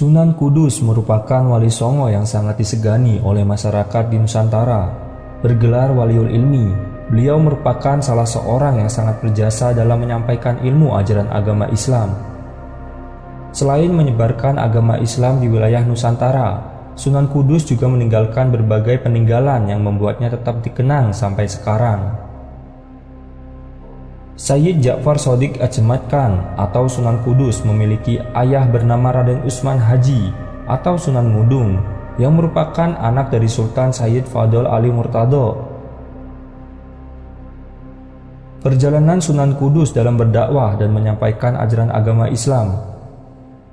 Sunan Kudus merupakan wali songo yang sangat disegani oleh masyarakat di Nusantara. Bergelar Waliul Ilmi, beliau merupakan salah seorang yang sangat berjasa dalam menyampaikan ilmu ajaran agama Islam. Selain menyebarkan agama Islam di wilayah Nusantara, Sunan Kudus juga meninggalkan berbagai peninggalan yang membuatnya tetap dikenang sampai sekarang. Sayyid Ja'far Shadiq Ajemat Khan atau Sunan Kudus memiliki ayah bernama Raden Usman Haji atau Sunan Ngudung yang merupakan anak dari Sultan Sayyid Fadl Ali Murtado. Perjalanan Sunan Kudus dalam berdakwah dan menyampaikan ajaran agama Islam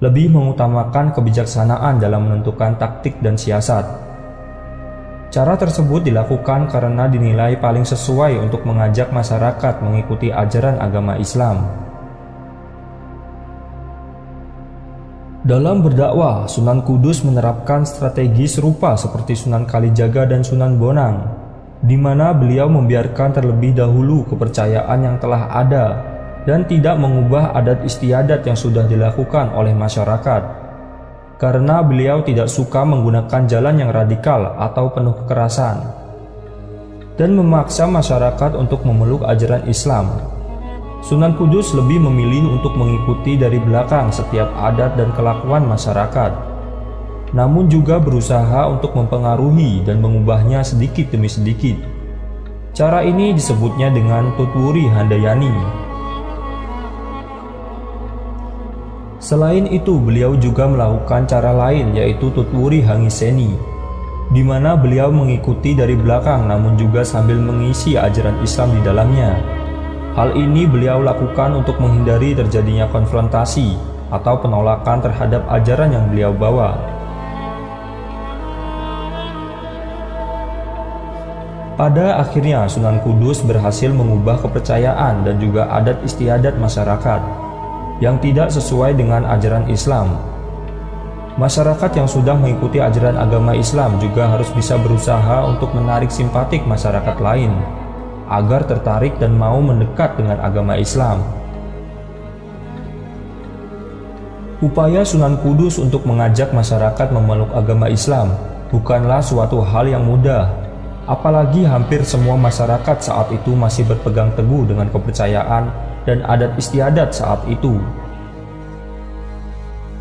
lebih mengutamakan kebijaksanaan dalam menentukan taktik dan siasat. Cara tersebut dilakukan karena dinilai paling sesuai untuk mengajak masyarakat mengikuti ajaran agama Islam. Dalam berdakwah, Sunan Kudus menerapkan strategi serupa seperti Sunan Kalijaga dan Sunan Bonang, di mana beliau membiarkan terlebih dahulu kepercayaan yang telah ada dan tidak mengubah adat istiadat yang sudah dilakukan oleh masyarakat. Karena beliau tidak suka menggunakan jalan yang radikal atau penuh kekerasan dan memaksa masyarakat untuk memeluk ajaran Islam. Sunan Kudus lebih memilih untuk mengikuti dari belakang setiap adat dan kelakuan masyarakat, namun juga berusaha untuk mempengaruhi dan mengubahnya sedikit demi sedikit. Cara ini disebutnya dengan Tutwuri Handayani. Selain itu, beliau juga melakukan cara lain yaitu Tutwuri Hangiseni, di mana beliau mengikuti dari belakang namun juga sambil mengisi ajaran Islam di dalamnya. Hal ini beliau lakukan untuk menghindari terjadinya konfrontasi atau penolakan terhadap ajaran yang beliau bawa. Pada akhirnya Sunan Kudus berhasil mengubah kepercayaan dan juga adat istiadat masyarakat yang tidak sesuai dengan ajaran Islam. Masyarakat yang sudah mengikuti ajaran agama Islam juga harus bisa berusaha untuk menarik simpatik masyarakat lain agar tertarik dan mau mendekat dengan agama Islam. Upaya Sunan Kudus untuk mengajak masyarakat memeluk agama Islam bukanlah suatu hal yang mudah, apalagi hampir semua masyarakat saat itu masih berpegang teguh dengan kepercayaan dan adat istiadat saat itu.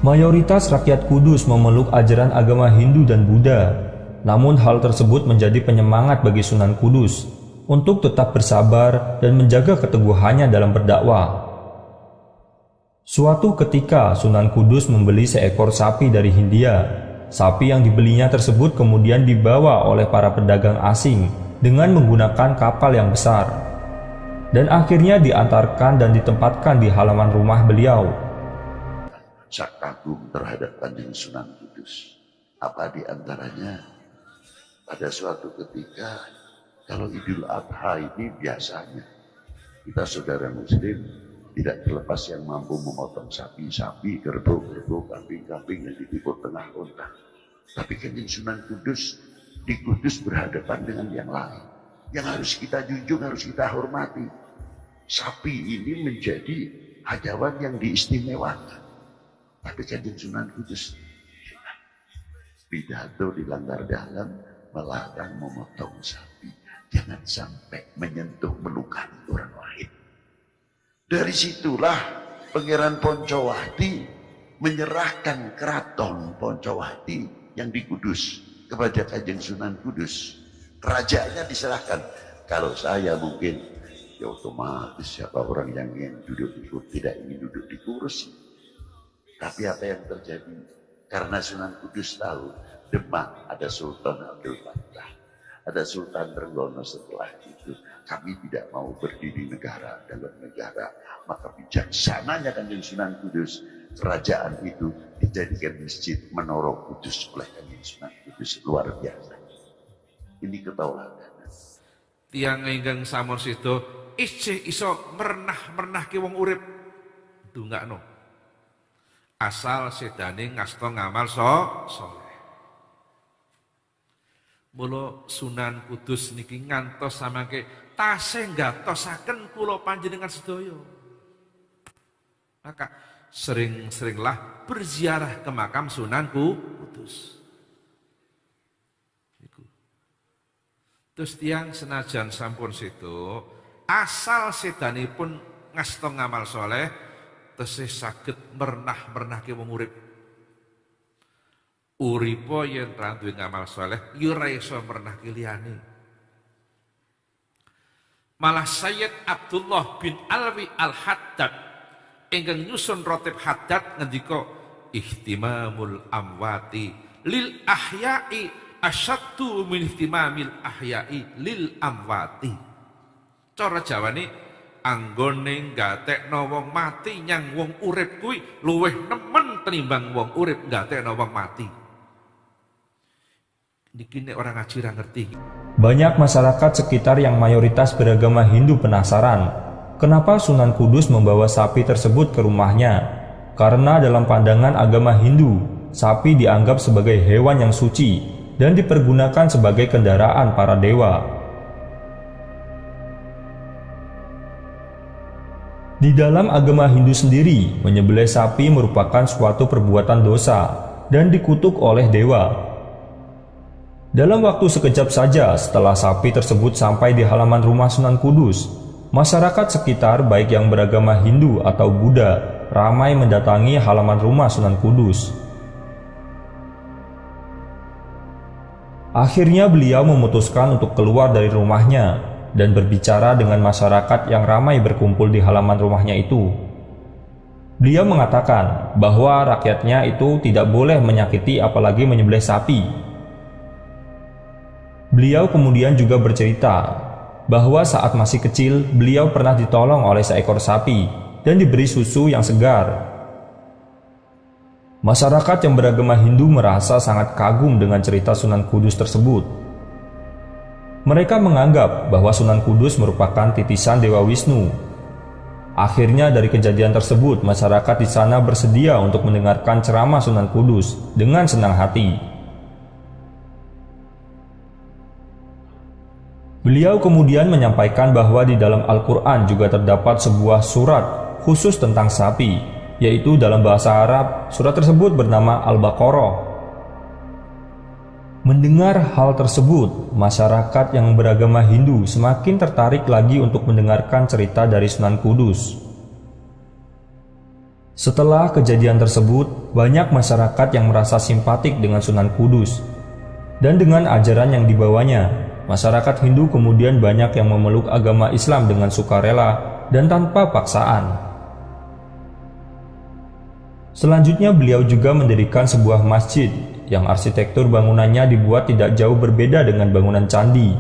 Mayoritas rakyat Kudus memeluk ajaran agama Hindu dan Buddha, namun hal tersebut menjadi penyemangat bagi Sunan Kudus untuk tetap bersabar dan menjaga keteguhannya dalam berdakwah. Suatu ketika Sunan Kudus membeli seekor sapi dari Hindia. Sapi yang dibelinya tersebut kemudian dibawa oleh para pedagang asing dengan menggunakan kapal yang besar, dan akhirnya diantarkan dan ditempatkan di halaman rumah beliau. Saya kagum terhadap Kanjeng Sunan Kudus. Apa di antaranya? Pada suatu ketika, kalau Idul Adha ini biasanya kita saudara Muslim tidak terlepas yang mampu memotong sapi-sapi, kerbau-kerbau, kambing-kambing yang di timur tengah unta. Tapi Kanjeng Sunan Kudus di Kudus berhadapan dengan yang lain, yang harus kita junjung, harus kita hormati. Sapi ini menjadi hajawan yang diistimewakan. Tapi Kanjeng Sunan Kudus pidato di Langgar Dalam melarang memotong sapi, jangan sampai menyentuh melukai orang lain. Dari situlah Pangeran Poncowati menyerahkan keraton Poncowati yang di Kudus kepada Kanjeng Sunan Kudus. Kerajaannya diserahkan. Kalau saya mungkin ya otomatis siapa orang yang ingin duduk di kursi, tidak ingin duduk di kursi. Tapi apa yang terjadi? Karena Sunan Kudus tahu Demak ada Sultan Abdul Fattah, ada Sultan Trenggono. Setelah itu kami tidak mau berdiri negara dalam negara, maka bijaksananya Kanjeng Sunan Kudus kerajaan itu dijadikan masjid Menara Kudus oleh Kanjeng Sunan Kudus. Luar biasa. Ini ketauladanan. Tiang ingkang sampun sedo isih iso mernah-mernah ki wong urip ndongakno. Asal sedane ngasta ngamal saleh. Mula Sunan Kudus niki ngantos samangke tasih nggatosaken kula panjenengan sedaya. Maka sering-seringlah berziarah ke makam Sunan Kudus. Terus tiang senajan sampun situ, asal sedanipun ngasta ngamal soleh, tesih saged mernah-mernahke wong urip. Uripa yen ra duwe ngamal soleh, ya ora iso mernahke liyane. Malah Sayyid Abdullah bin Alwi Al-Haddad ingkang nyusun Rotib Haddad ngendika ihtimamul amwati lil ahya'i asyaddu min ihtimamil ahya'i lil amwati. Cara Jawane anggone gatekno wong mati nyang wong urip kuwi luwih nemen tenimbang wong urip gatekno wong mati. Niki nek orang ngaji ra ngerti. Banyak masyarakat sekitar yang mayoritas beragama Hindu penasaran, kenapa Sunan Kudus membawa sapi tersebut ke rumahnya? Karena dalam pandangan agama Hindu, sapi dianggap sebagai hewan yang suci dan dipergunakan sebagai kendaraan para dewa. Di dalam agama Hindu sendiri, menyembelih sapi merupakan suatu perbuatan dosa dan dikutuk oleh dewa. Dalam waktu sekejap saja setelah sapi tersebut sampai di halaman rumah Sunan Kudus, masyarakat sekitar baik yang beragama Hindu atau Buddha ramai mendatangi halaman rumah Sunan Kudus. Akhirnya beliau memutuskan untuk keluar dari rumahnya dan berbicara dengan masyarakat yang ramai berkumpul di halaman rumahnya itu. Beliau mengatakan bahwa rakyatnya itu tidak boleh menyakiti apalagi menyembelih sapi. Beliau kemudian juga bercerita bahwa saat masih kecil beliau pernah ditolong oleh seekor sapi dan diberi susu yang segar. Masyarakat yang beragama Hindu merasa sangat kagum dengan cerita Sunan Kudus tersebut. Mereka menganggap bahwa Sunan Kudus merupakan titisan Dewa Wisnu. Akhirnya dari kejadian tersebut masyarakat di sana bersedia untuk mendengarkan ceramah Sunan Kudus dengan senang hati. Beliau kemudian menyampaikan bahwa di dalam Al-Quran juga terdapat sebuah surat khusus tentang sapi, yaitu dalam bahasa Arab, surat tersebut bernama Al-Baqarah. Mendengar hal tersebut, masyarakat yang beragama Hindu semakin tertarik lagi untuk mendengarkan cerita dari Sunan Kudus. Setelah kejadian tersebut, banyak masyarakat yang merasa simpatik dengan Sunan Kudus dan dengan ajaran yang dibawanya. Masyarakat Hindu kemudian banyak yang memeluk agama Islam dengan sukarela dan tanpa paksaan. Selanjutnya beliau juga mendirikan sebuah masjid yang arsitektur bangunannya dibuat tidak jauh berbeda dengan bangunan candi.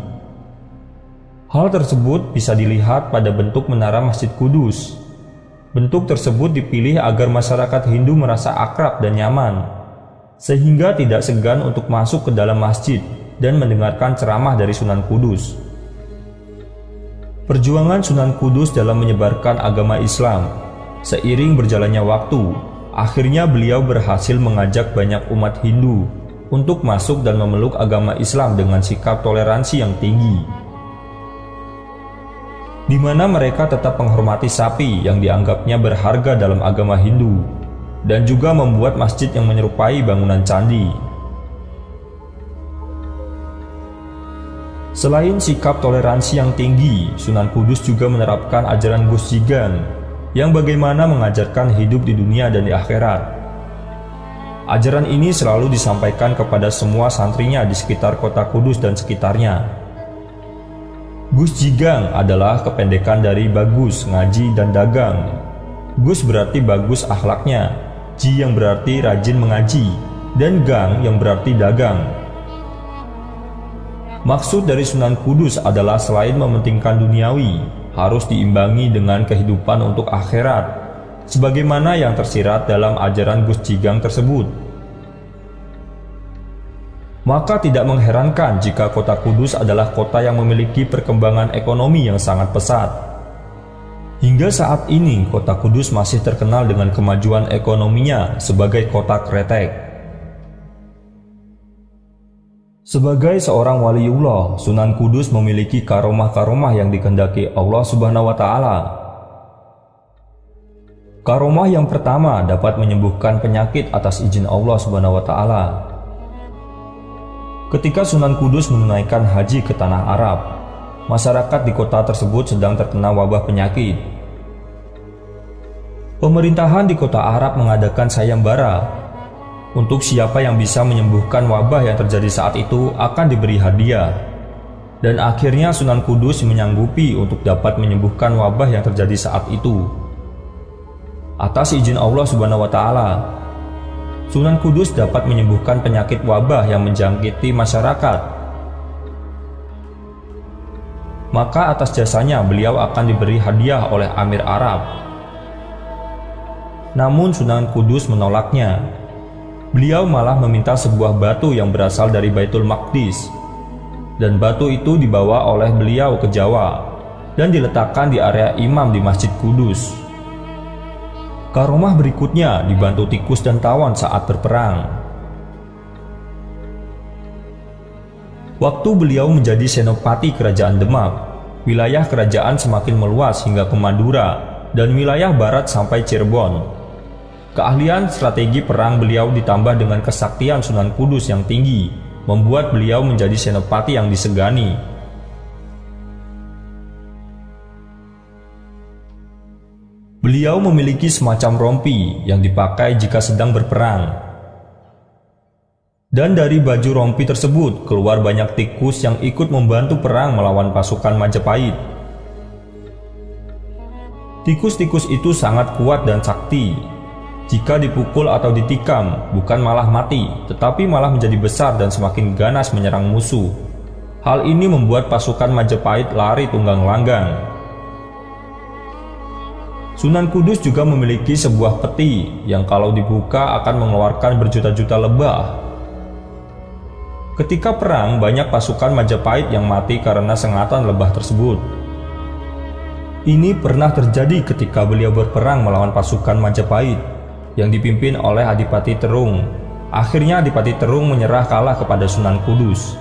Hal tersebut bisa dilihat pada bentuk menara Masjid Kudus. Bentuk tersebut dipilih agar masyarakat Hindu merasa akrab dan nyaman, sehingga tidak segan untuk masuk ke dalam masjid dan mendengarkan ceramah dari Sunan Kudus. Perjuangan Sunan Kudus dalam menyebarkan agama Islam seiring berjalannya waktu, akhirnya beliau berhasil mengajak banyak umat Hindu untuk masuk dan memeluk agama Islam dengan sikap toleransi yang tinggi, di mana mereka tetap menghormati sapi yang dianggapnya berharga dalam agama Hindu, dan juga membuat masjid yang menyerupai bangunan candi. Selain sikap toleransi yang tinggi, Sunan Kudus juga menerapkan ajaran Gus Jigan yang bagaimana mengajarkan hidup di dunia dan di akhirat. Ajaran ini selalu disampaikan kepada semua santrinya di sekitar kota Kudus dan sekitarnya. Gus Jigang adalah kependekan dari bagus, ngaji, dan dagang. Gus berarti bagus akhlaknya, Ji yang berarti rajin mengaji, dan Gang yang berarti dagang. Maksud dari Sunan Kudus adalah selain mementingkan duniawi, harus diimbangi dengan kehidupan untuk akhirat, sebagaimana yang tersirat dalam ajaran Gus Jigang tersebut. Maka tidak mengherankan jika kota Kudus adalah kota yang memiliki perkembangan ekonomi yang sangat pesat. Hingga saat ini, kota Kudus masih terkenal dengan kemajuan ekonominya sebagai kota kretek. Sebagai seorang waliullah, Sunan Kudus memiliki karomah-karomah yang dikehendaki Allah Subhanahu wa Ta'ala. Karomah yang pertama dapat menyembuhkan penyakit atas izin Allah Subhanahu wa taala. Ketika Sunan Kudus menunaikan haji ke tanah Arab, masyarakat di kota tersebut sedang terkena wabah penyakit. Pemerintahan di kota Arab mengadakan sayembara untuk siapa yang bisa menyembuhkan wabah yang terjadi saat itu akan diberi hadiah. Dan akhirnya Sunan Kudus menyanggupi untuk dapat menyembuhkan wabah yang terjadi saat itu. Atas izin Allah Subhanahu wa taala, Sunan Kudus dapat menyembuhkan penyakit wabah yang menjangkiti masyarakat. Maka atas jasanya beliau akan diberi hadiah oleh Amir Arab. Namun Sunan Kudus menolaknya. Beliau malah meminta sebuah batu yang berasal dari Baitul Maqdis. Dan batu itu dibawa oleh beliau ke Jawa dan diletakkan di area imam di Masjid Kudus. Karomah berikutnya dibantu tikus dan tawon saat berperang. Waktu beliau menjadi senopati kerajaan Demak, wilayah kerajaan semakin meluas hingga ke Madura dan wilayah barat sampai Cirebon. Keahlian strategi perang beliau ditambah dengan kesaktian Sunan Kudus yang tinggi, membuat beliau menjadi senopati yang disegani. Beliau memiliki semacam rompi yang dipakai jika sedang berperang. Dan dari baju rompi tersebut keluar banyak tikus yang ikut membantu perang melawan pasukan Majapahit. Tikus-tikus itu sangat kuat dan sakti. Jika dipukul atau ditikam, bukan malah mati, tetapi malah menjadi besar dan semakin ganas menyerang musuh. Hal ini membuat pasukan Majapahit lari tunggang langgang. Sunan Kudus juga memiliki sebuah peti yang kalau dibuka akan mengeluarkan berjuta-juta lebah. Ketika perang, banyak pasukan Majapahit yang mati karena sengatan lebah tersebut. Ini pernah terjadi ketika beliau berperang melawan pasukan Majapahit yang dipimpin oleh Adipati Terung. Akhirnya Adipati Terung menyerah kalah kepada Sunan Kudus.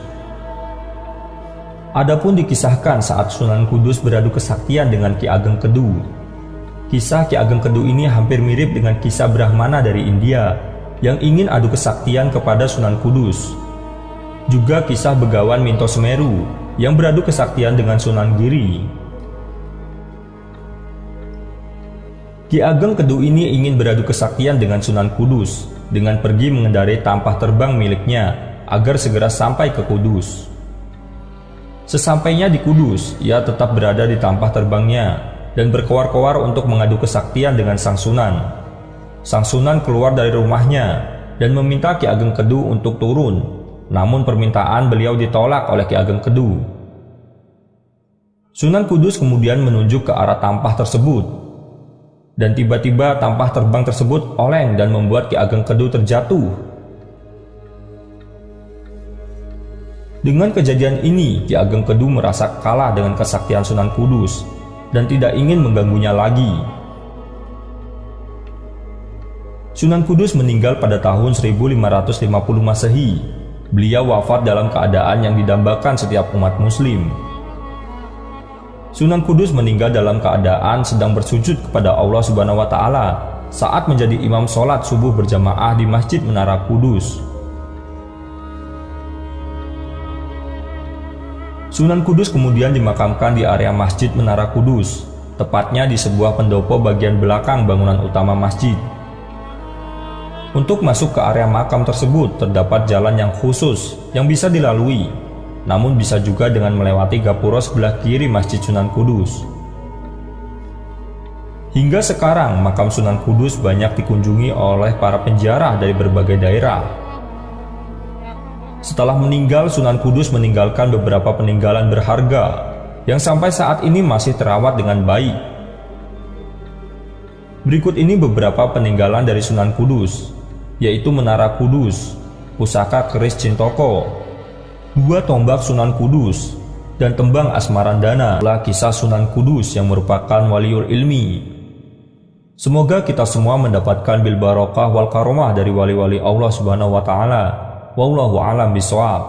Adapun dikisahkan saat Sunan Kudus beradu kesaktian dengan Ki Ageng Kedu. Kisah Ki Ageng Kedu ini hampir mirip dengan kisah Brahmana dari India yang ingin adu kesaktian kepada Sunan Kudus. Juga kisah Begawan Minto Semeru yang beradu kesaktian dengan Sunan Giri. Ki Ageng Kedu ini ingin beradu kesaktian dengan Sunan Kudus dengan pergi mengendarai tampah terbang miliknya agar segera sampai ke Kudus. Sesampainya di Kudus, ia tetap berada di tampah terbangnya dan berkoar-koar untuk mengadu kesaktian dengan Sang Sunan. Sang Sunan keluar dari rumahnya dan meminta Ki Ageng Kedu untuk turun, namun permintaan beliau ditolak oleh Ki Ageng Kedu. Sunan Kudus kemudian menunjuk ke arah tampah tersebut, dan tiba-tiba tampah terbang tersebut oleng dan membuat Ki Ageng Kedu terjatuh. Dengan kejadian ini, Ki Ageng Kedu merasa kalah dengan kesaktian Sunan Kudus dan tidak ingin mengganggunya lagi. Sunan Kudus meninggal pada tahun 1550 Masehi. Beliau wafat dalam keadaan yang didambakan setiap umat muslim. Sunan Kudus meninggal dalam keadaan sedang bersujud kepada Allah Subhanahu wa taala saat menjadi imam sholat subuh berjamaah di Masjid Menara Kudus. Sunan Kudus kemudian dimakamkan di area Masjid Menara Kudus, tepatnya di sebuah pendopo bagian belakang bangunan utama masjid. Untuk masuk ke area makam tersebut terdapat jalan yang khusus yang bisa dilalui, namun bisa juga dengan melewati gapura sebelah kiri Masjid Sunan Kudus. Hingga sekarang makam Sunan Kudus banyak dikunjungi oleh para penziarah dari berbagai daerah. Setelah meninggal, Sunan Kudus meninggalkan beberapa peninggalan berharga yang sampai saat ini masih terawat dengan baik. Berikut ini beberapa peninggalan dari Sunan Kudus, yaitu Menara Kudus, pusaka keris Cintoko, 2 tombak Sunan Kudus, dan tembang Asmarandana. Itulah kisah Sunan Kudus yang merupakan waliul ilmi. Semoga kita semua mendapatkan bil barokah wal karomah dari wali-wali Allah Subhanahu wa taala. Wallahu a'lam bishawab.